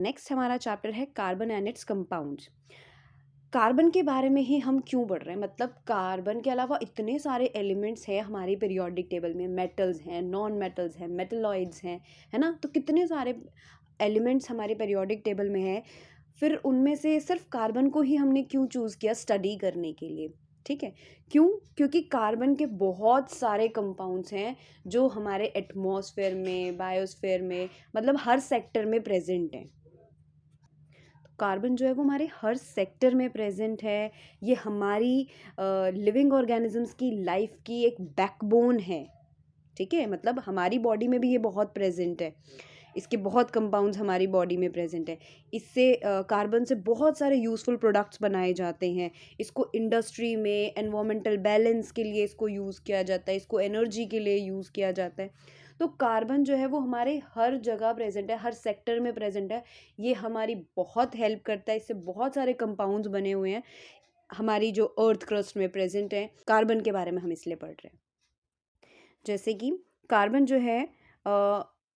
Next हमारा chapter है carbon and it's compounds. Carbon के बारे में ही हम क्यों पढ़ रहे हैं, मतलब कार्बन के अलावा इतने सारे एलिमेंट्स हैं हमारी पीरियोडिक टेबल में। मेटल्स हैं, नॉन मेटल्स हैं, मेटलॉइड्स हैं, है ना। तो कितने सारे एलिमेंट्स हमारे पीरियोडिक टेबल में हैं, फिर उनमें से सिर्फ कार्बन को ही हमने क्यों चूज़ किया स्टडी करने के लिए। ठीक है, क्यों? क्योंकि कार्बन के बहुत सारे कंपाउंड्स हैं जो हमारे एटमॉस्फेयर में, बायोस्फेयर में, मतलब हर सेक्टर में प्रेजेंट हैं। कार्बन जो है वो हमारे हर सेक्टर में प्रेजेंट है। ये हमारी लिविंग ऑर्गेनिजम्स की लाइफ की एक बैकबोन है। ठीक है, मतलब हमारी बॉडी में भी ये बहुत प्रेजेंट है। इसके बहुत कंपाउंड्स हमारी बॉडी में प्रेजेंट है। इससे कार्बन से बहुत सारे यूज़फुल प्रोडक्ट्स बनाए जाते हैं। इसको इंडस्ट्री में एनवायरमेंटल बैलेंस के लिए इसको यूज़ किया जाता है, इसको एनर्जी के लिए यूज़ किया जाता है। तो कार्बन जो है वो हमारे हर जगह प्रेजेंट है, हर सेक्टर में प्रेजेंट है। ये हमारी बहुत हेल्प करता है, इससे बहुत सारे कंपाउंड्स बने हुए हैं हमारी जो अर्थ क्रस्ट में प्रेजेंट है। कार्बन के बारे में हम इसलिए पढ़ रहे हैं। जैसे कि कार्बन जो है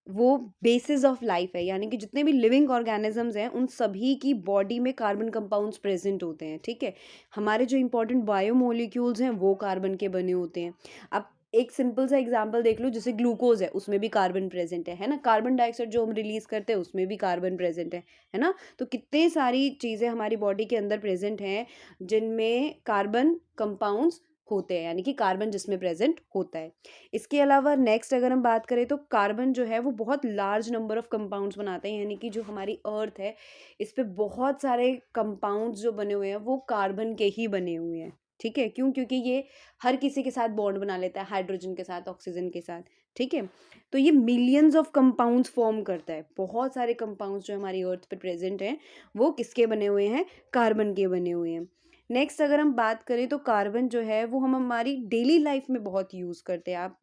वो बेसिस ऑफ लाइफ है, यानी कि जितने भी लिविंग ऑर्गेनिजम्स हैं उन सभी की बॉडी में कार्बन कंपाउंड्स प्रेजेंट होते हैं। ठीक है, हमारे जो इंपॉर्टेंट बायोमोलिक्यूल्स हैं वो कार्बन के बने होते हैं। अब एक सिंपल सा एग्जांपल देख लो, जैसे ग्लूकोज है, उसमें भी कार्बन प्रेजेंट है ना। कार्बन डाइऑक्साइड जो हम रिलीज करते हैं उसमें भी कार्बन प्रेजेंट है ना। तो कितने सारी चीज़ें हमारी बॉडी के अंदर प्रेजेंट हैं जिनमें कार्बन कंपाउंड्स होते हैं, यानी कि कार्बन जिसमें प्रेजेंट होता है। इसके अलावा नेक्स्ट अगर हम बात करें तो कार्बन जो है वो बहुत लार्ज नंबर ऑफ कंपाउंड्स बनाते हैं, यानी कि जो हमारी अर्थ है इस पे बहुत सारे कंपाउंड्स जो बने हुए हैं वो कार्बन के ही बने हुए हैं। ठीक है, क्यों? क्योंकि ये हर किसी के साथ बॉन्ड बना लेता है, हाइड्रोजन के साथ, ऑक्सीजन के साथ। ठीक है, तो ये मिलियंस ऑफ कंपाउंड्स फॉर्म करता है। बहुत सारे कंपाउंड्स जो हमारी अर्थ पे प्रेजेंट हैं वो किसके बने हुए हैं? कार्बन के बने हुए हैं। नेक्स्ट अगर हम बात करें तो कार्बन जो है वो हम हमारी डेली लाइफ में बहुत यूज़ करते हैं। आप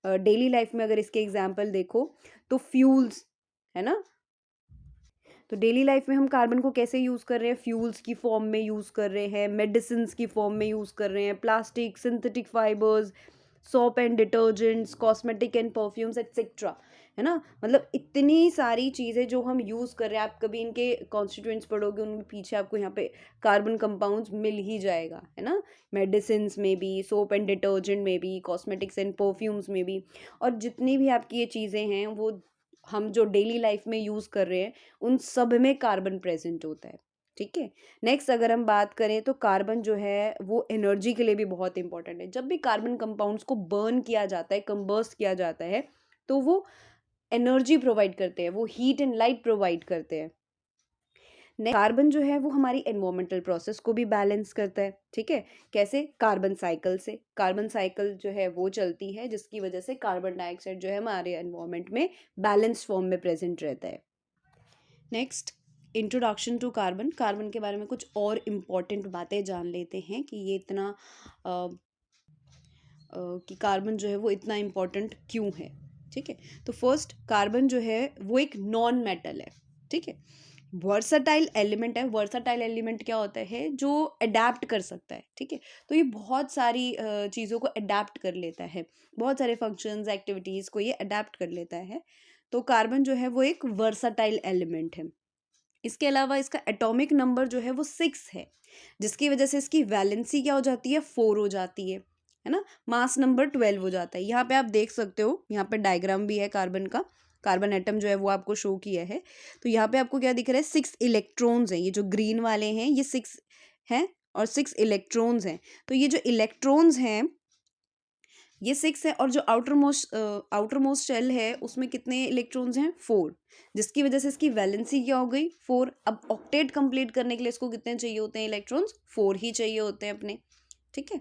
डेली लाइफ में अगर इसके एग्जांपल देखो तो फ्यूल्स, है ना। तो डेली लाइफ में हम कार्बन को कैसे यूज़ कर रहे हैं? फ्यूल्स की फॉर्म में यूज़ कर रहे हैं, मेडिसिन्स की फॉर्म में यूज़ कर रहे हैं, plastic, synthetic fibres, soap and detergents, cosmetic and perfumes etcetera, है ना। मतलब इतनी सारी चीज़ें जो हम यूज़ कर रहे हैं, आप कभी इनके कॉन्स्टिट्यूएंट्स पढ़ोगे उनके पीछे आपको यहाँ पे कार्बन कंपाउंड्स मिल ही जाएगा, है ना। मेडिसिन्स में भी, सोप एंड डिटर्जेंट में भी, कॉस्मेटिक्स एंड परफ्यूम्स में भी, और जितनी भी आपकी ये चीज़ें हैं वो हम जो डेली लाइफ में यूज़ कर रहे हैं उन सब में कार्बन प्रेजेंट होता है। ठीक है, नेक्स्ट अगर हम बात करें तो कार्बन जो है वो एनर्जी के लिए भी बहुत इंपॉर्टेंट है। जब भी कार्बन कंपाउंड्स को बर्न किया जाता है, कंबस्ट किया जाता है, तो वो एनर्जी प्रोवाइड करते हैं, वो हीट एंड लाइट प्रोवाइड करते हैं। कार्बन जो है वो हमारी एनवायरमेंटल प्रोसेस को भी बैलेंस करता है। ठीक है, कैसे? कार्बन साइकिल से। कार्बन साइकिल जो है वो चलती है जिसकी वजह से कार्बन डाइऑक्साइड जो है हमारे एनवायरमेंट में बैलेंस फॉर्म में प्रेजेंट रहता है। Next, introduction to carbon. Carbon के बारे में कुछ और इम्पॉर्टेंट बातें जान लेते हैं कि ये इतना कि कार्बन जो है वो इतना इम्पॉर्टेंट क्यों है। ठीक है, तो फर्स्ट, कार्बन जो है वो एक नॉन मेटल है। ठीक है, वर्सटाइल एलिमेंट है। वर्सटाइल एलिमेंट क्या होता है? जो अडेप्ट कर सकता है। ठीक है, तो ये बहुत सारी चीज़ों को अडेप्ट कर लेता है, बहुत सारे फंक्शंस, एक्टिविटीज़ को ये अडेप्ट कर लेता है। तो कार्बन जो है वो एक वर्सटाइल एलिमेंट है। इसके अलावा इसका एटॉमिक नंबर जो है वो 6 है, जिसकी वजह से इसकी वैलेंसी क्या हो जाती है? 4 हो जाती है ना। मास नंबर 12 हो जाता है। यहाँ पे आप देख सकते हो, यहाँ पे डायग्राम भी है कार्बन का। कार्बन एटम जो है वो आपको शो किया है। तो यहाँ पे आपको क्या दिख रहा है? 6 इलेक्ट्रॉन्स हैं। ये जो ग्रीन वाले हैं ये 6 हैं और 6 इलेक्ट्रॉन्स हैं। तो ये जो इलेक्ट्रॉन्स हैं ये 6 है, और जो आउटर मोस्ट शेल है उसमें कितने इलेक्ट्रॉन्स हैं? 4, जिसकी वजह से इसकी वैलेंसी क्या हो गई? 4। अब ऑक्टेट कंप्लीट करने के लिए इसको कितने चाहिए होते हैं इलेक्ट्रॉन्स? 4 ही चाहिए होते हैं अपने। ठीक है,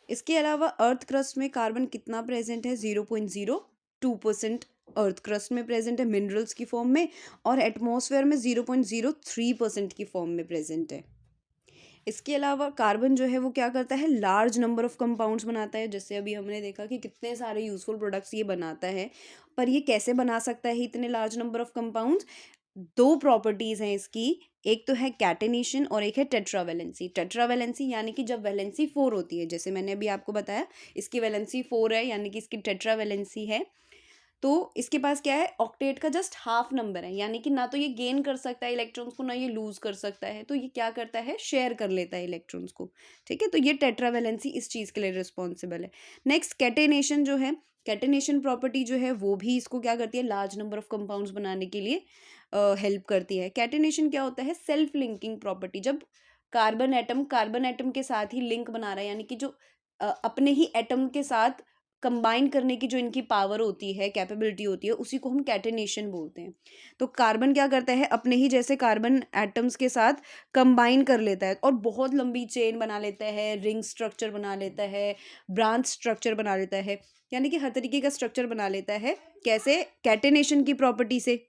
इसके अलावा अर्थ क्रस्ट में कार्बन कितना प्रेजेंट है? 0.02% अर्थ क्रस्ट में प्रेजेंट है मिनरल्स की फॉर्म में, और एटमॉस्फेयर में 0.03% की फॉर्म में प्रेजेंट है। इसके अलावा कार्बन जो है वो क्या करता है? लार्ज नंबर ऑफ कंपाउंड्स बनाता है। जैसे अभी हमने देखा कि कितने सारे यूजफुल प्रोडक्ट्स ये बनाता है, पर ये कैसे बना सकता है इतने large number of compounds? 2 properties हैं इसकी, एक तो है कैटेनेशन और एक है टेट्रावेलेंसी। टेट्रावेलेंसी यानी कि जब वैलेंसी 4 होती है, जैसे मैंने अभी आपको बताया इसकी वैलेंसी 4 है, यानी कि इसकी टेट्रावेलेंसी है। तो इसके पास क्या है, ऑक्टेट का जस्ट हाफ नंबर है, यानी कि ना तो ये गेन कर सकता है इलेक्ट्रॉन्स को, ना ये लूज कर सकता है, तो ये क्या करता है, शेयर कर लेता है इलेक्ट्रॉन्स को। ठीक है, तो ये टेट्रावेलेंसी इस चीज़ के लिए रिस्पॉन्सिबल है। नेक्स्ट कैटेनेशन जो है, कैटेनेशन प्रॉपर्टी जो है वो भी इसको क्या करती है, लार्ज नंबर ऑफ कंपाउंड्स बनाने के लिए हेल्प करती है। कैटेनेशन क्या होता है, सेल्फ लिंकिंग प्रॉपर्टी। जब कार्बन एटम के साथ ही लिंक बना रहा है, यानी कि जो अपने ही एटम के साथ कंबाइन करने की जो इनकी पावर होती है, कैपेबिलिटी होती है, उसी को हम कैटेनेशन बोलते हैं। तो कार्बन क्या करता है, अपने ही जैसे कार्बन एटम्स के साथ कंबाइन कर लेता है और बहुत लंबी चेन बना लेता है, रिंग स्ट्रक्चर बना लेता है, ब्रांच स्ट्रक्चर बना लेता है, यानी कि हर तरीके का स्ट्रक्चर बना लेता है। कैसे, कैटेनेशन की प्रॉपर्टी से।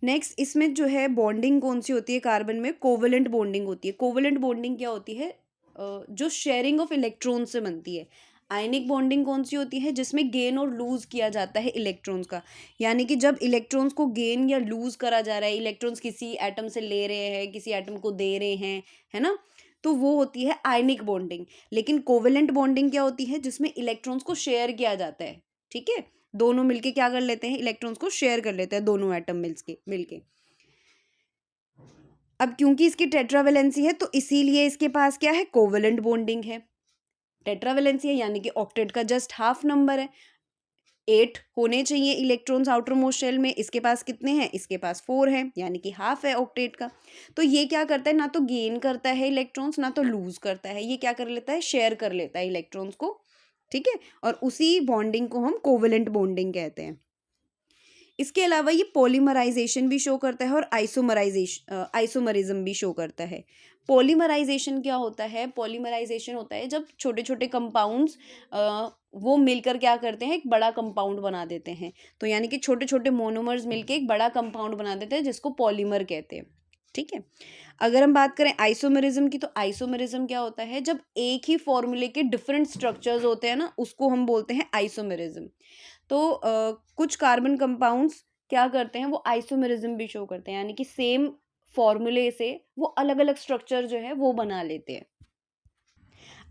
नेक्स्ट इसमें जो है बॉन्डिंग कौन सी होती है कार्बन में, कोवेलेंट बॉन्डिंग होती है। कोवेलेंट बॉन्डिंग क्या होती है, जो शेयरिंग ऑफ इलेक्ट्रॉन से बनती है। आयनिक बॉन्डिंग कौन सी होती है, जिसमें गेन और लूज किया जाता है इलेक्ट्रॉन्स का, यानी कि जब इलेक्ट्रॉन्स को गेन या लूज करा जा रहा है, इलेक्ट्रॉन्स किसी एटम से ले रहे हैं, किसी एटम को दे रहे हैं, है ना, तो वो होती है आयनिक बॉन्डिंग। लेकिन कोवेलेंट बॉन्डिंग क्या होती है, जिसमें इलेक्ट्रॉन्स को शेयर किया जाता है। ठीक है, दोनों मिलके क्या कर लेते हैं, इलेक्ट्रॉन्स को शेयर कर लेते हैं, दोनों एटम मिलके। अब क्योंकि इसकी टेट्रावेलेंसी है तो इसीलिए इसके पास क्या है, कोवेलेंट बॉन्डिंग है। टेट्रावेलेंसी है यानी कि ऑक्टेट का जस्ट हाफ नंबर है, 8 होने चाहिए इलेक्ट्रॉन्स आउटर मोस्ट शेल में, इसके पास कितने हैं, इसके पास 4 है, यानी कि हाफ है ऑक्टेट का। तो ये क्या करता है, ना तो गेन करता है इलेक्ट्रॉन्स, ना तो लूज करता है, ये क्या कर लेता है, शेयर कर लेता है इलेक्ट्रॉन्स को। ठीक है, और उसी बॉन्डिंग को हम कोवेलेंट बॉन्डिंग कहते हैं। इसके अलावा ये पॉलीमराइजेशन भी शो करता है और आइसोमरिज्म भी शो करता है। पॉलीमराइजेशन क्या होता है, पॉलीमराइजेशन होता है जब छोटे छोटे कंपाउंड्स वो मिलकर क्या करते हैं, एक बड़ा कंपाउंड बना देते हैं। तो यानी कि छोटे छोटे मोनोमर्स मिलकर एक बड़ा कंपाउंड बना देते हैं, जिसको पॉलीमर कहते हैं। ठीक है, अगर हम बात करें आइसोमेरिज्म की, तो आइसोमेरिज्म क्या होता है, जब एक ही फॉर्मूले के डिफरेंट स्ट्रक्चर्स होते हैं ना, उसको हम बोलते हैं आइसोमेरिज्म। तो कुछ कार्बन कंपाउंड्स क्या करते हैं, वो आइसोमेरिज्म भी शो करते हैं, यानी कि सेम फॉर्मूले से वो अलग अलग स्ट्रक्चर जो है वो बना लेते हैं।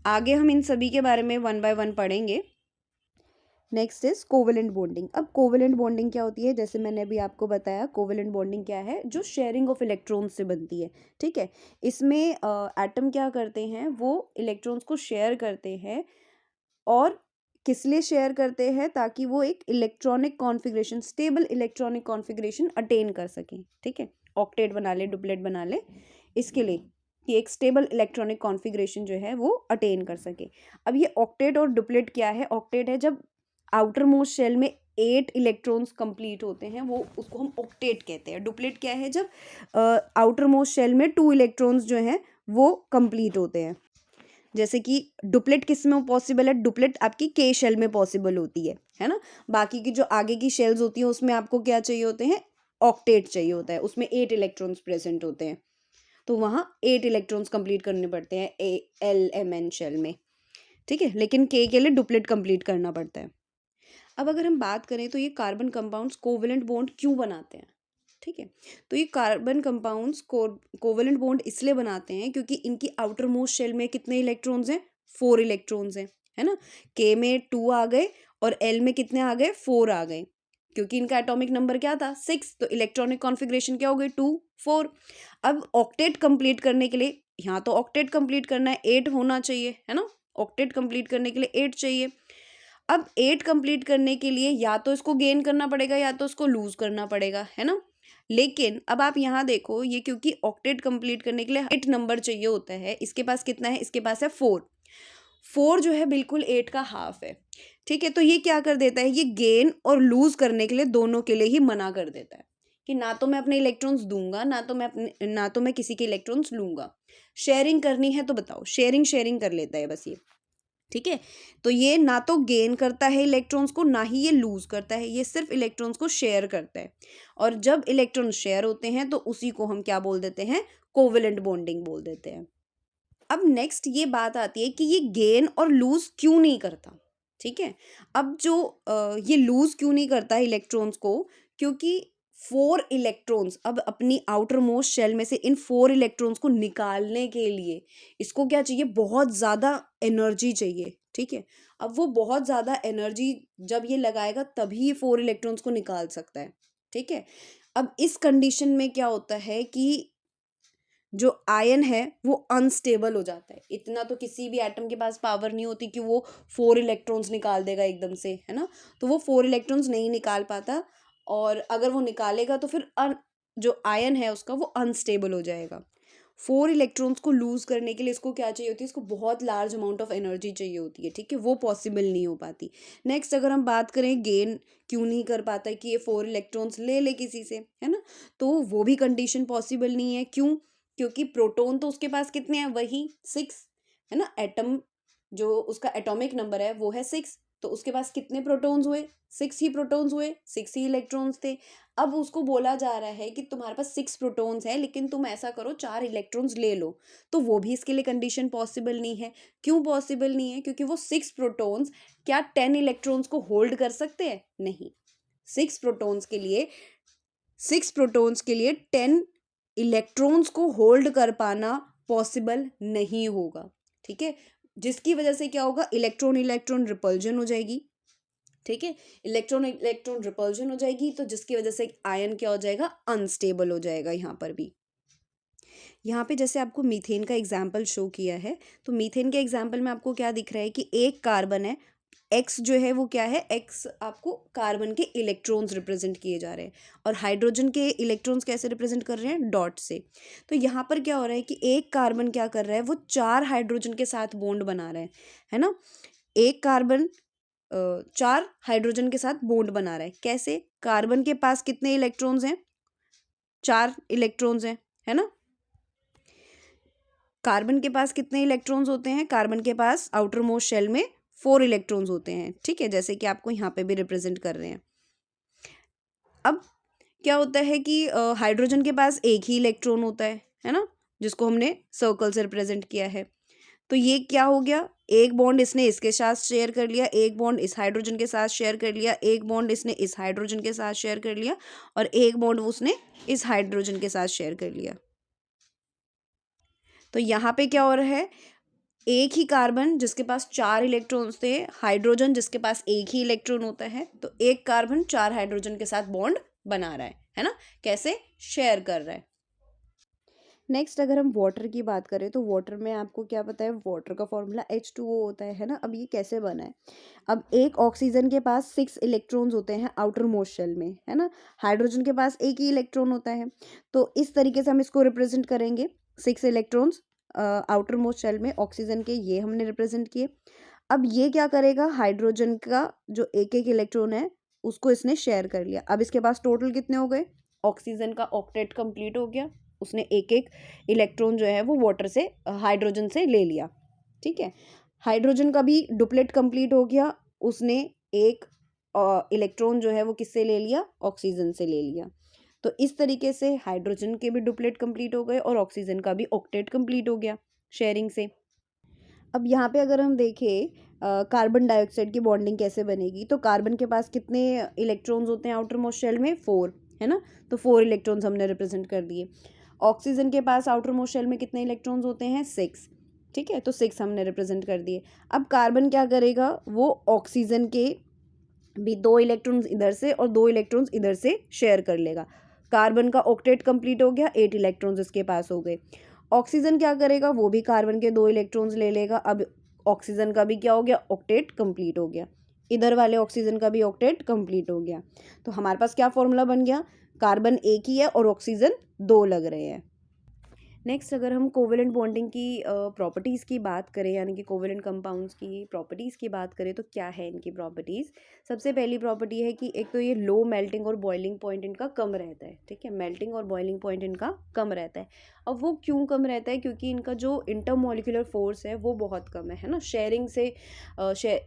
आगे हम इन सभी के बारे में वन बाय वन पढ़ेंगे। Next is covalent bonding. अब कोवेलेंट बॉन्डिंग क्या होती है, जैसे मैंने अभी आपको बताया, कोवेलेंट बॉन्डिंग क्या है, जो शेयरिंग ऑफ इलेक्ट्रॉन्स से बनती है। ठीक है, इसमें एटम क्या करते हैं, वो इलेक्ट्रॉन्स को शेयर करते हैं, और किस लिए शेयर करते हैं, ताकि वो एक electronic configuration, stable electronic configuration attain कर सकें। ठीक है, ऑक्टेट बना ले, डुप्लेट बना ले, इसके लिए कि एक स्टेबल इलेक्ट्रॉनिक कॉन्फ़िगरेशन जो है वो अटेन कर सके। अब ये ऑक्टेट और डुप्लेट क्या है, ऑक्टेट है जब आउटर मोस्ट शेल में 8 इलेक्ट्रॉन्स कंप्लीट होते हैं, वो उसको हम ऑक्टेट कहते हैं। डुप्लेट क्या है, जब आउटर मोस्ट शेल में 2 इलेक्ट्रॉन्स जो हैं वो कंप्लीट होते हैं। जैसे कि डुप्लेट किस में पॉसिबल है, डुप्लेट आपकी के शेल में पॉसिबल होती है ना। बाकी की जो आगे की शेल्स होती हैं उसमें आपको क्या चाहिए होते हैं, ऑक्टेट चाहिए होता है, उसमें 8 इलेक्ट्रॉन्स प्रेजेंट होते हैं, तो वहाँ 8 इलेक्ट्रॉन्स कंप्लीट करने पड़ते हैं LMN शेल में। ठीक है, लेकिन के लिए डुप्लेट कंप्लीट करना पड़ता है। अब अगर हम बात करें तो ये कार्बन कंपाउंड्स कोवेलेंट बॉन्ड क्यों बनाते हैं। ठीक है, तो ये कार्बन कंपाउंड्स कोवेलेंट बॉन्ड इसलिए बनाते हैं क्योंकि इनकी आउटर मोस्ट शेल में कितने इलेक्ट्रॉन्स हैं, 4 इलेक्ट्रॉन्स हैं, है ना। के में 2 आ गए और एल में कितने आ गए, 4 आ गए, क्योंकि इनका एटॉमिक नंबर क्या था, 6, तो इलेक्ट्रॉनिक कॉन्फ़िगरेशन क्या हो गई, 2 4। अब ऑक्टेट कंप्लीट करने के लिए, यहाँ तो ऑक्टेट कंप्लीट करना है, 8 होना चाहिए, है ना। ऑक्टेट कंप्लीट करने के लिए 8 चाहिए। अब 8 कंप्लीट करने के लिए या तो इसको गेन करना पड़ेगा या तो इसको लूज करना पड़ेगा, है ना। लेकिन अब आप यहाँ देखो, ये क्योंकि ऑक्टेट कंप्लीट करने के लिए 8 नंबर चाहिए होता है, इसके पास कितना है, इसके पास है 4। 4 जो है बिल्कुल 8 का हाफ है। ठीक है, तो ये क्या कर देता है, ये गेन और लूज करने के लिए दोनों के लिए ही मना कर देता है, कि ना तो मैं अपने इलेक्ट्रॉन्स दूंगा, ना तो मैं किसी के इलेक्ट्रॉन्स लूंगा। शेयरिंग करनी है तो बताओ, शेयरिंग शेयरिंग कर लेता है बस ये। ठीक है, तो ये ना तो गेन करता है इलेक्ट्रॉन्स को, ना ही ये लूज करता है, ये सिर्फ इलेक्ट्रॉन्स को शेयर करता है। और जब इलेक्ट्रॉन शेयर होते हैं तो उसी को हम क्या बोल देते हैं, कोवेलेंट बॉन्डिंग बोल देते हैं। अब नेक्स्ट ये बात आती है कि ये गेन और लूज क्यों नहीं करता। ठीक है, अब जो ये लूज क्यों नहीं करता इलेक्ट्रॉन्स को, क्योंकि 4 इलेक्ट्रॉन्स, अब अपनी आउटर मोस्ट शेल में से इन 4 इलेक्ट्रॉन्स को निकालने के लिए इसको क्या चाहिए, बहुत ज़्यादा एनर्जी चाहिए। ठीक है। अब वो बहुत ज़्यादा एनर्जी जब ये लगाएगा तभी ये 4 इलेक्ट्रॉन्स को निकाल सकता है, ठीक है। अब इस कंडीशन में क्या होता है कि जो आयन है वो अनस्टेबल हो जाता है। इतना तो किसी भी एटम के पास पावर नहीं होती कि वो 4 इलेक्ट्रॉन्स निकाल देगा एकदम से, है ना। तो वो 4 इलेक्ट्रॉन्स नहीं निकाल पाता, और अगर वो निकालेगा तो फिर जो आयन है उसका वो अनस्टेबल हो जाएगा। 4 इलेक्ट्रॉन्स को लूज करने के लिए इसको क्या चाहिए होती है, इसको बहुत लार्ज अमाउंट ऑफ एनर्जी चाहिए होती है, ठीक है। वो पॉसिबल नहीं हो पाती। नेक्स्ट अगर हम बात करें गेन क्यों नहीं कर पाता है कि ये 4 इलेक्ट्रॉन्स ले ले किसी से, है ना, तो वो भी कंडीशन पॉसिबल नहीं है। क्यों? क्योंकि प्रोटॉन तो उसके पास कितने हैं, वही 6, है ना। एटम जो उसका एटॉमिक नंबर है वो है 6, तो उसके पास कितने प्रोटॉन्स हुए, 6 ही प्रोटॉन्स हुए, 6 ही इलेक्ट्रॉन्स थे। अब उसको बोला जा रहा है कि तुम्हारे पास 6 प्रोटॉन्स हैं, लेकिन तुम ऐसा करो 4 इलेक्ट्रॉन्स ले लो। तो वो भी इसके लिए कंडीशन पॉसिबल नहीं है। क्यों पॉसिबल नहीं है? क्योंकि वो 6 प्रोटॉन्स क्या 10 इलेक्ट्रॉन्स को होल्ड कर सकते हैं? नहीं। 6 प्रोटॉन्स के लिए 10 इलेक्ट्रॉन्स को होल्ड कर पाना पॉसिबल नहीं होगा, ठीक है। जिसकी वजह से क्या होगा, इलेक्ट्रॉन इलेक्ट्रॉन रिपल्जन हो जाएगी, ठीक है। इलेक्ट्रॉन इलेक्ट्रॉन रिपल्जन हो जाएगी, तो जिसकी वजह से आयन क्या हो जाएगा, अनस्टेबल हो जाएगा। यहाँ पर भी, यहाँ पे जैसे आपको मीथेन का एग्जाम्पल शो किया है, तो मीथेन के एग्जाम्पल में आपको क्या दिख रहा है कि एक कार्बन है, एक्स जो है वो क्या है, एक्स आपको कार्बन के इलेक्ट्रॉन्स रिप्रेजेंट किए जा रहे हैं, और हाइड्रोजन के इलेक्ट्रॉन्स कैसे रिप्रेजेंट कर रहे हैं, डॉट से। तो यहाँ पर क्या हो रहा है कि एक कार्बन क्या कर रहा है, वो 4 हाइड्रोजन के साथ बॉन्ड बना रहा है ना। एक कार्बन 4 हाइड्रोजन के साथ बॉन्ड बना रहा है। कैसे? कार्बन के पास कितने इलेक्ट्रॉन्स हैं, 4 इलेक्ट्रॉन्स हैं, है ना। कार्बन के पास कितने इलेक्ट्रॉन्स होते हैं, कार्बन के पास आउटर मोस्ट शेल में 4 इलेक्ट्रॉन्स होते हैं, ठीक है, जैसे कि आपको यहाँ पे भी रिप्रेजेंट कर रहे हैं। अब क्या होता है कि हाइड्रोजन के पास एक ही इलेक्ट्रॉन होता है ना, जिसको हमने सर्कल से रिप्रेजेंट किया है। तो ये क्या हो गया, एक बॉन्ड इसने इसके साथ शेयर कर लिया, एक बॉन्ड इस हाइड्रोजन के साथ शेयर कर लिया, एक बॉन्ड इसने इस हाइड्रोजन के साथ शेयर कर लिया, और एक बॉन्ड उसने इस हाइड्रोजन के साथ शेयर कर लिया। तो यहाँ पे क्या हो रहा है, एक ही कार्बन जिसके पास 4 इलेक्ट्रॉन्स थे, हाइड्रोजन जिसके पास एक ही इलेक्ट्रॉन होता है, तो एक कार्बन 4 हाइड्रोजन के साथ बॉन्ड बना रहा है ना, कैसे, शेयर कर रहा है। नेक्स्ट अगर हम वाटर की बात करें, तो वाटर में आपको क्या पता है, वाटर का फॉर्मूला H2O होता है ना। अब ये कैसे बना है, अब एक ऑक्सीजन के पास 6 इलेक्ट्रॉन्स होते हैं आउटर मोस्ट शेल में, है ना। हाइड्रोजन के पास एक ही इलेक्ट्रॉन होता है, तो इस तरीके से हम इसको रिप्रेजेंट करेंगे, 6 इलेक्ट्रॉन्स आउटर मोस्ट शेल में ऑक्सीजन के, ये हमने रिप्रेजेंट किए। अब ये क्या करेगा, हाइड्रोजन का जो एक एक इलेक्ट्रॉन है उसको इसने शेयर कर लिया। अब इसके पास टोटल कितने हो गए, ऑक्सीजन का ऑक्टेट कंप्लीट हो गया, उसने एक एक इलेक्ट्रॉन जो है वो वाटर से, हाइड्रोजन से ले लिया, ठीक है। हाइड्रोजन का भी डुप्लेट कंप्लीट हो गया, उसने एक इलेक्ट्रॉन जो है वो किससे ले लिया, ऑक्सीजन से ले लिया। तो इस तरीके से हाइड्रोजन के भी डुप्लेट कंप्लीट हो गए और ऑक्सीजन का भी ऑक्टेट कंप्लीट हो गया शेयरिंग से। अब यहाँ पे अगर हम देखें कार्बन डाइऑक्साइड की बॉन्डिंग कैसे बनेगी, तो कार्बन के पास कितने इलेक्ट्रॉन्स होते हैं आउटर मोस्ट शेल में, 4, है ना। तो 4 इलेक्ट्रॉन्स हमने रिप्रेजेंट कर दिए। ऑक्सीजन के पास आउटर मोस्ट शेल में कितने इलेक्ट्रॉन्स होते हैं, 6, ठीक है, तो 6 हमने रिप्रेजेंट कर दिए। अब कार्बन क्या करेगा, वो ऑक्सीजन के भी 2 इलेक्ट्रॉन्स इधर से और 2 इलेक्ट्रॉन्स इधर से शेयर कर लेगा। कार्बन का ऑक्टेट कंप्लीट हो गया, 8 इलेक्ट्रॉन्स इसके पास हो गए। ऑक्सीजन क्या करेगा, वो भी कार्बन के 2 इलेक्ट्रॉन्स ले लेगा। अब ऑक्सीजन का भी क्या हो गया, ऑक्टेट कंप्लीट हो गया, इधर वाले ऑक्सीजन का भी ऑक्टेट कंप्लीट हो गया। तो हमारे पास क्या फॉर्मूला बन गया, कार्बन एक ही है और ऑक्सीजन 2 लग रहे हैं। नेक्स्ट अगर हम कोवेलेंट बॉन्डिंग की प्रॉपर्टीज़ की बात करें, यानी कि कोवेलेंट कंपाउंड्स की प्रॉपर्टीज़ की बात करें, तो क्या है इनकी प्रॉपर्टीज़। सबसे पहली प्रॉपर्टी है कि एक तो ये लो मेल्टिंग और बॉइलिंग पॉइंट इनका कम रहता है, ठीक है, मेल्टिंग और बॉइलिंग पॉइंट इनका कम रहता है। अब वो क्यों कम रहता है, क्योंकि इनका जो इंटरमोलिकुलर फोर्स है वो बहुत कम है ना। शेयरिंग से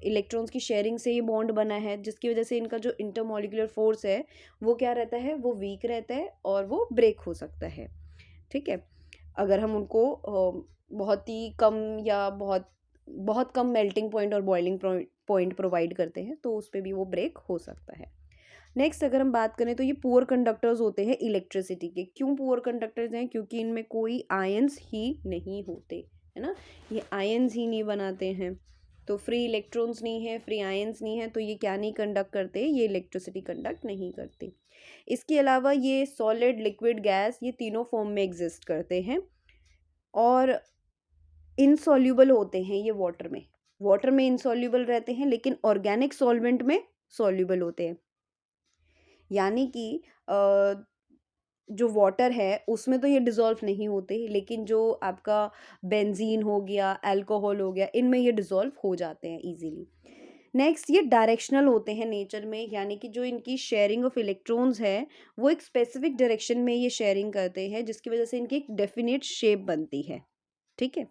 इलेक्ट्रॉन्स की शेयरिंग से ये बॉन्ड बना है, जिसकी वजह से इनका जो इंटरमोलिकुलर फोर्स है वो क्या रहता है, वो वीक रहता है और वो ब्रेक हो सकता है, ठीक है। अगर हम उनको बहुत ही कम या बहुत बहुत कम मेल्टिंग पॉइंट और बॉइलिंग पॉइंट प्रोवाइड करते हैं, तो उस पर भी वो ब्रेक हो सकता है। नेक्स्ट अगर हम बात करें, तो ये पुअर कंडक्टर्स होते हैं इलेक्ट्रिसिटी के। क्यों पुअर कंडक्टर्स हैं, क्योंकि इनमें कोई आयंस ही नहीं होते, है ना, ये आयंस ही नहीं बनाते हैं। तो फ्री इलेक्ट्रॉन्स नहीं है, फ्री आयंस नहीं है, तो ये क्या नहीं कंडक्ट करते, ये इलेक्ट्रिसिटी कंडक्ट नहीं करते। इसके अलावा ये सॉलिड, लिक्विड, गैस, ये तीनों फॉर्म में एग्जिस्ट करते हैं और इनसॉल्यूबल होते हैं ये वाटर में इनसॉल्यूबल रहते हैं, लेकिन ऑर्गेनिक सॉल्वेंट में सॉल्यूबल होते हैं। यानी कि जो वाटर है उसमें तो ये डिज़ोल्व नहीं होते, लेकिन जो आपका बेंजीन हो गया, अल्कोहल हो गया, इनमें ये डिज़ोल्व हो जाते हैं इजीली। नेक्स्ट, ये डायरेक्शनल होते हैं नेचर में, यानी कि जो इनकी शेयरिंग ऑफ इलेक्ट्रॉन्स है वो एक स्पेसिफिक डायरेक्शन में ये शेयरिंग करते हैं, जिसकी वजह से इनकी एक डेफिनेट शेप बनती है। ठीक है।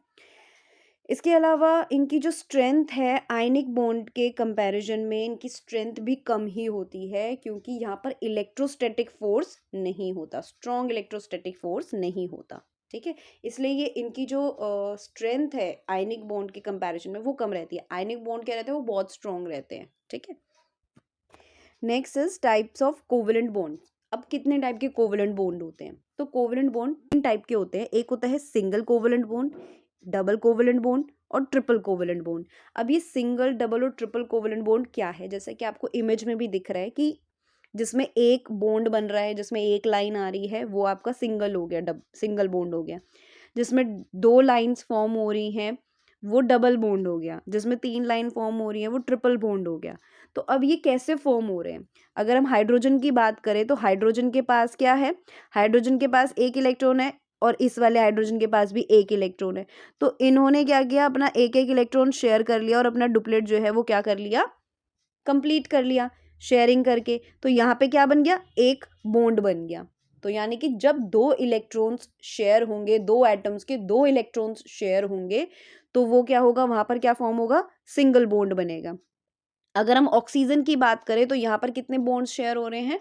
इसके अलावा इनकी जो स्ट्रेंथ है आयनिक बॉन्ड के कंपैरिजन में, इनकी स्ट्रेंथ भी कम ही होती है, क्योंकि यहाँ पर इलेक्ट्रोस्टैटिक फोर्स नहीं होता, स्ट्रॉन्ग इलेक्ट्रोस्टैटिक फोर्स नहीं होता। ठीक है, इसलिए ये इनकी जो स्ट्रेंथ है आयनिक बॉन्ड के कंपैरिजन में वो कम रहती है। आयनिक बॉन्ड क्या रहते हैं, वो बहुत स्ट्रॉन्ग रहते हैं। ठीक है। Next is types of covalent bond. अब कितने टाइप के कोवेलेंट बॉन्ड होते हैं, तो कोवेलेंट बॉन्ड 3 टाइप के होते हैं। एक होता है single covalent bond, double covalent bond और ट्रिपल कोवेलेंट बॉन्ड। अब ये सिंगल, डबल और ट्रिपल कोवेलेंट बॉन्ड क्या है, जैसे कि आपको इमेज में भी दिख रहा है कि जिसमें एक बॉन्ड बन रहा है, जिसमें एक लाइन आ रही है, वो आपका सिंगल हो गया, सिंगल बॉन्ड हो गया। जिसमें 2 लाइंस फॉर्म हो रही हैं वो डबल बॉन्ड हो गया। जिसमें 3 लाइन फॉर्म हो रही है वो ट्रिपल बॉन्ड हो गया। तो अब ये कैसे फॉर्म हो रहे हैं, अगर हम हाइड्रोजन की बात करें तो हाइड्रोजन के पास क्या है, हाइड्रोजन के पास एक इलेक्ट्रॉन है और इस वाले हाइड्रोजन के पास भी एक इलेक्ट्रॉन है। तो इन्होंने क्या किया, अपना एक एक इलेक्ट्रॉन शेयर कर लिया और अपना डुप्लेट जो है वो क्या कर लिया, कंप्लीट कर लिया शेयरिंग करके। तो यहाँ पे क्या बन गया, एक बॉन्ड बन गया। तो यानी कि जब 2 इलेक्ट्रॉन्स शेयर होंगे, 2 एटम्स के 2 इलेक्ट्रॉन्स शेयर होंगे, तो वो क्या होगा, वहां पर क्या फॉर्म होगा, सिंगल बॉन्ड बनेगा। अगर हम ऑक्सीजन की बात करें तो यहाँ पर कितने बॉन्ड शेयर हो रहे हैं,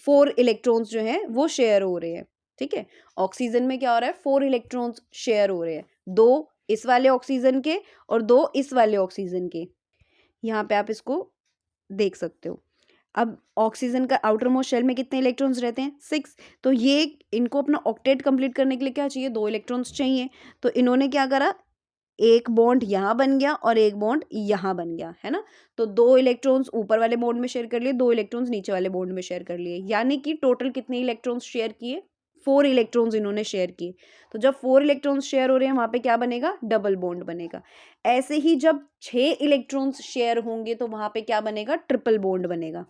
4 इलेक्ट्रॉन्स जो हैं वो शेयर हो रहे हैं। ठीक है, ऑक्सीजन में क्या हो रहा है, 4 इलेक्ट्रॉन्स शेयर हो रहे हैं, 2 इस वाले ऑक्सीजन के और 2 इस वाले ऑक्सीजन के। यहाँ पे आप इसको देख सकते हो। अब ऑक्सीजन का आउटर मोस्ट शेल में कितने इलेक्ट्रॉन्स रहते हैं, 6। तो ये इनको अपना ऑक्टेट कंप्लीट करने के लिए क्या चाहिए, 2 इलेक्ट्रॉन्स चाहिए। तो इन्होंने क्या करा, एक बॉन्ड यहाँ बन गया और एक बॉन्ड यहाँ बन गया, है ना। तो 2 इलेक्ट्रॉन्स ऊपर वाले बॉन्ड में शेयर कर लिए, 2 इलेक्ट्रॉन्स नीचे वाले बॉन्ड में शेयर कर लिए, यानी कि टोटल कितने इलेक्ट्रॉन्स शेयर किए, 4 इलेक्ट्रॉन्स इन्होंने शेयर किए। तो जब 4 इलेक्ट्रॉन्स शेयर हो रहे हैं वहां पे क्या बनेगा, डबल बॉन्ड बनेगा। ऐसे ही जब 6 इलेक्ट्रॉन्स शेयर होंगे तो वहां पे क्या बनेगा, ट्रिपल बॉन्ड बनेगा।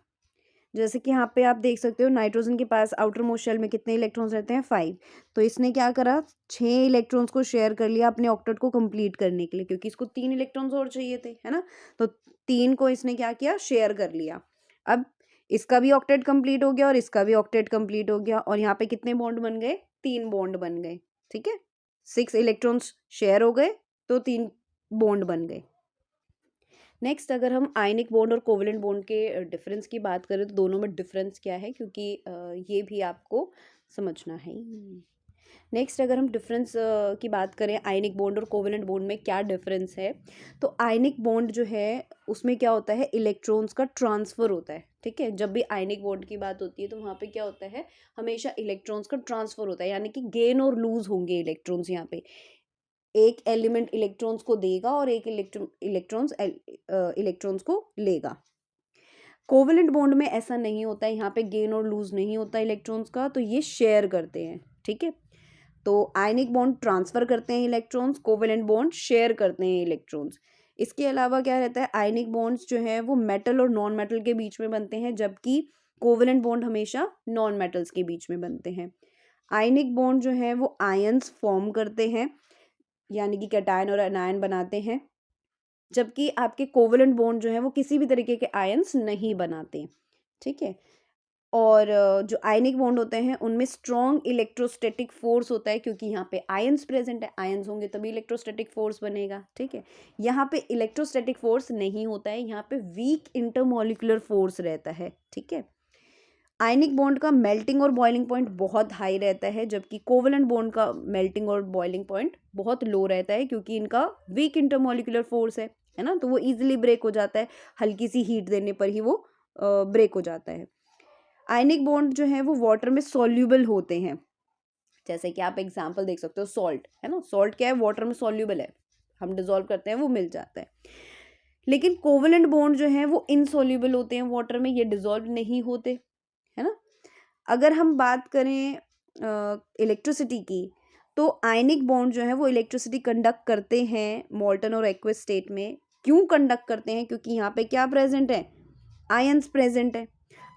जैसे कि यहाँ पे आप देख सकते हो नाइट्रोजन के पास आउटर मोस्ट शेल में कितने इलेक्ट्रॉन्स रहते हैं, 5। तो इसने क्या करा, 6 इलेक्ट्रॉन्स को शेयर कर लिया अपने ऑक्टेट को कंप्लीट करने के लिए, क्योंकि इसको 3 इलेक्ट्रॉन्स और चाहिए थे, है ना। तो 3 को इसने क्या किया, शेयर कर लिया। अब इसका भी ऑक्टेट कंप्लीट हो गया और इसका भी ऑक्टेट कंप्लीट हो गया, और यहाँ पे कितने बॉन्ड बन गए, 3 बॉन्ड बन गए। ठीक है, 6 इलेक्ट्रॉन्स शेयर हो गए तो 3 बॉन्ड बन गए। नेक्स्ट, अगर हम आयनिक बॉन्ड और कोवेलेंट बॉन्ड के डिफरेंस की बात करें तो दोनों में डिफरेंस क्या है, क्योंकि ये भी आपको समझना है। नेक्स्ट, अगर हम डिफरेंस की बात करें आयनिक बॉन्ड और कोवेलेंट बॉन्ड में क्या डिफरेंस है, तो आयनिक बॉन्ड जो है उसमें क्या होता है, इलेक्ट्रॉन्स का ट्रांसफ़र होता है। ठीक है, जब भी आयनिक बॉन्ड की बात होती है तो वहाँ पे क्या होता है, हमेशा इलेक्ट्रॉन्स का ट्रांसफ़र होता है, यानी कि गेन और लूज होंगे इलेक्ट्रॉन्स। यहाँ पे एक एलिमेंट इलेक्ट्रॉन्स को देगा और एक इलेक्ट्रॉन्स को लेगा। कोवेलेंट बॉन्ड में ऐसा नहीं होता है, यहाँ पे गेन और लूज नहीं होता इलेक्ट्रॉन्स का, तो ये शेयर करते हैं। ठीक है, तो आयनिक बॉन्ड ट्रांसफर करते हैं इलेक्ट्रॉन्स, कोवेलेंट बॉन्ड शेयर करते हैं इलेक्ट्रॉन्स। इसके अलावा क्या रहता है, आयनिक बॉन्ड्स जो है वो मेटल और नॉन मेटल के बीच में बनते हैं, जबकि कोवेलेंट बॉन्ड हमेशा नॉन मेटल्स के बीच में बनते हैं। आयनिक बॉन्ड जो है वो आयंस फॉर्म करते हैं, यानी कि कैटायन और एनायन बनाते हैं, जबकि आपके कोवेलेंट बॉन्ड जो है वो किसी भी तरीके के आयंस नहीं बनाते। ठीक है, और जो आयनिक बॉन्ड होते हैं उनमें स्ट्रॉन्ग इलेक्ट्रोस्टैटिक फोर्स होता है, क्योंकि यहाँ पे आयंस प्रेजेंट है, आयंस होंगे तभी इलेक्ट्रोस्टैटिक फोर्स बनेगा। ठीक है, यहाँ पे इलेक्ट्रोस्टैटिक फोर्स नहीं होता है, यहाँ पे वीक इंटरमोलिकुलर फोर्स रहता है। ठीक है, आयनिक बॉन्ड का मेल्टिंग और बॉइलिंग पॉइंट बहुत हाई रहता है, जबकि कोवेलेंट बॉन्ड का मेल्टिंग और बॉइलिंग पॉइंट बहुत लो रहता है, क्योंकि इनका वीक इंटरमोलिकुलर फोर्स है ना, तो वो इजीली ब्रेक हो जाता है, हल्की सी हीट देने पर ही वो ब्रेक हो जाता है। आयनिक बॉन्ड जो है वो वाटर में सॉल्यूबल होते हैं, जैसे कि आप एग्जांपल देख सकते हो, सॉल्ट है ना, सॉल्ट क्या है, वाटर में सॉल्यूबल है, हम डिजोल्व करते हैं वो मिल जाता है। लेकिन कोवेलेंट बॉन्ड जो है वो इनसॉल्युबल होते हैं वाटर में, ये डिजोल्व नहीं होते, है ना। अगर हम बात करें इलेक्ट्रिसिटी की, तो आयनिक बॉन्ड जो है वो इलेक्ट्रिसिटी कंडक्ट करते हैं मोल्टन और एक्वस स्टेट में। क्यों कंडक्ट करते हैं? क्योंकि यहाँ पे क्या प्रेजेंट है? आयंस प्रेजेंट है।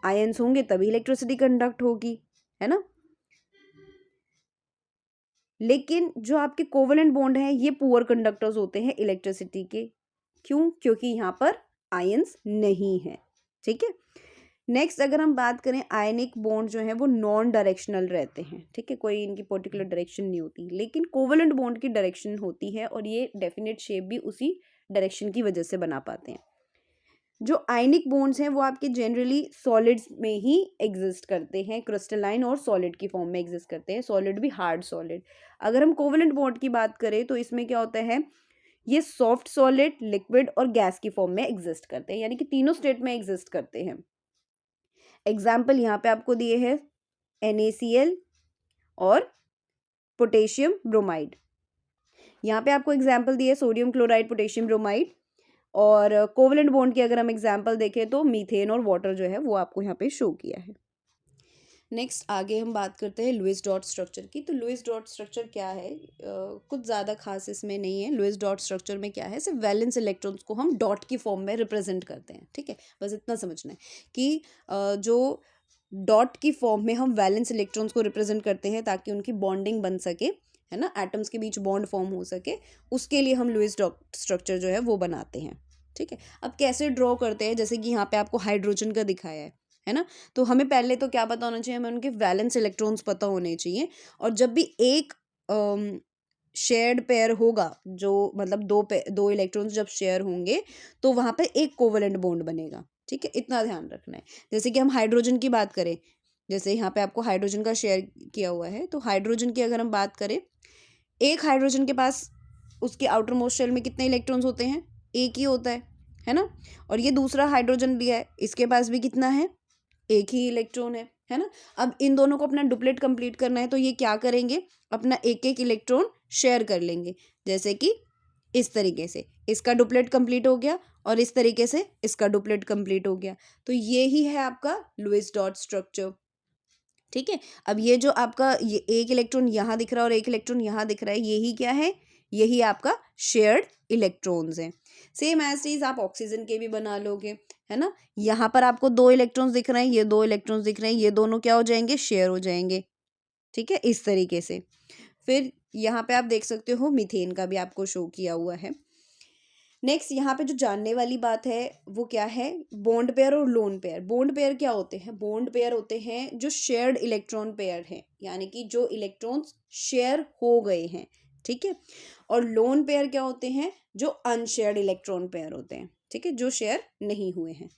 आयंस होंगे तभी इलेक्ट्रिसिटी कंडक्ट होगी, है ना। लेकिन जो आपके कोवेलेंट बॉन्ड हैं ये पुअर कंडक्टर्स होते हैं इलेक्ट्रिसिटी के। क्यों? क्योंकि यहाँ पर आयंस नहीं है, ठीक है। नेक्स्ट अगर हम बात करें, आयनिक बॉन्ड जो है वो नॉन डायरेक्शनल रहते हैं, ठीक है, कोई इनकी पर्टिकुलर डायरेक्शन नहीं होती, लेकिन कोवेलेंट बॉन्ड की डायरेक्शन होती है और ये डेफिनेट शेप भी उसी डायरेक्शन की वजह से बना पाते हैं। जो आयनिक बॉन्ड्स हैं वो आपके जनरली सॉलिड्स में ही एग्जिस्ट करते हैं, क्रिस्टलाइन और सॉलिड की फॉर्म में एग्जिस्ट करते हैं, सॉलिड भी हार्ड सॉलिड। अगर हम कोवेलेंट बॉन्ड की बात करें तो इसमें क्या होता है, ये सॉफ्ट सॉलिड, लिक्विड और गैस की फॉर्म में एग्जिस्ट करते हैं, यानी कि तीनों स्टेट में एग्जिस्ट करते हैं। एग्जाम्पल यहाँ पे आपको दिए हैं NaCl और पोटेशियम ब्रोमाइड। यहाँ पे आपको एग्जाम्पल दिए सोडियम क्लोराइड, पोटेशियम ब्रोमाइड। और कोवेलेंट बॉन्ड की अगर हम एग्जाम्पल देखें तो मीथेन और वाटर जो है वो आपको यहाँ पे शो किया है। नेक्स्ट आगे हम बात करते हैं लुईस डॉट स्ट्रक्चर की। तो लुईस डॉट स्ट्रक्चर क्या है? कुछ ज़्यादा खास इसमें नहीं है। लुईस डॉट स्ट्रक्चर में क्या है, सिर्फ वैलेंस इलेक्ट्रॉन्स को हम डॉट की फॉर्म में रिप्रेजेंट करते हैं, ठीक है। बस इतना समझना है कि जो डॉट की फॉर्म में हम वैलेंस इलेक्ट्रॉन्स को रिप्रेजेंट करते हैं ताकि उनकी बॉन्डिंग बन सके, है ना, एटम्स के बीच बॉन्ड फॉर्म हो सके, उसके लिए हम लुईस डॉट स्ट्रक्चर जो है वो बनाते हैं, ठीक है। अब कैसे ड्रॉ करते हैं? जैसे कि यहाँ पे आपको हाइड्रोजन का दिखाया है ना। तो हमें पहले तो क्या पता होना चाहिए, हमें उनके वैलेंस इलेक्ट्रॉन्स पता होने चाहिए। और जब भी एक शेयर्ड पेयर होगा, जो मतलब दो इलेक्ट्रॉन्स जब शेयर होंगे तो वहाँ पे एक कोवेलेंट बॉन्ड बनेगा, ठीक है, इतना ध्यान रखना है। जैसे कि हम हाइड्रोजन की बात करें, जैसे यहाँ पे आपको हाइड्रोजन का शेयर किया हुआ है, तो हाइड्रोजन की अगर हम बात करें, एक हाइड्रोजन के पास उसके आउटर मोस्ट शेल में कितने इलेक्ट्रॉन्स होते हैं? एक ही होता है ना। और ये दूसरा हाइड्रोजन लिया है, इसके पास भी कितना है? एक ही इलेक्ट्रॉन है ना। अब इन दोनों को अपना डुप्लेट कंप्लीट करना है तो ये क्या करेंगे, अपना एक एक इलेक्ट्रॉन शेयर कर लेंगे। जैसे कि इस तरीके से इसका डुप्लेट कंप्लीट हो गया और इस तरीके से इसका डुप्लेट कंप्लीट हो गया। तो ये ही है आपका लुईस डॉट स्ट्रक्चर, ठीक है। अब ये जो आपका ये एक इलेक्ट्रॉन यहाँ दिख रहा है और एक इलेक्ट्रॉन यहाँ दिख रहा है, यही क्या है? यही आपका शेयर्ड इलेक्ट्रॉन्स हैं। सेम एज चीज आप ऑक्सीजन के भी बना लोगे, है ना। यहाँ पर आपको दो इलेक्ट्रॉन्स दिख रहे हैं, ये दो इलेक्ट्रॉन्स दिख रहे हैं, ये दोनों क्या हो जाएंगे? शेयर हो जाएंगे, ठीक है, इस तरीके से। फिर यहाँ पे आप देख सकते हो मीथेन का भी आपको शो किया हुआ है। नेक्स्ट यहाँ पे जो जानने वाली बात है वो क्या है? बॉन्ड पेयर और लोन पेयर। बॉन्ड पेयर क्या होते हैं? बॉन्ड पेयर होते हैं जो शेयर्ड इलेक्ट्रॉन पेयर हैं, यानी कि जो इलेक्ट्रॉन्स शेयर हो गए हैं, ठीक है। और लोन पेयर क्या होते हैं? जो अनशेयर्ड इलेक्ट्रॉन पेयर होते हैं, ठीक है, जो शेयर नहीं हुए हैं।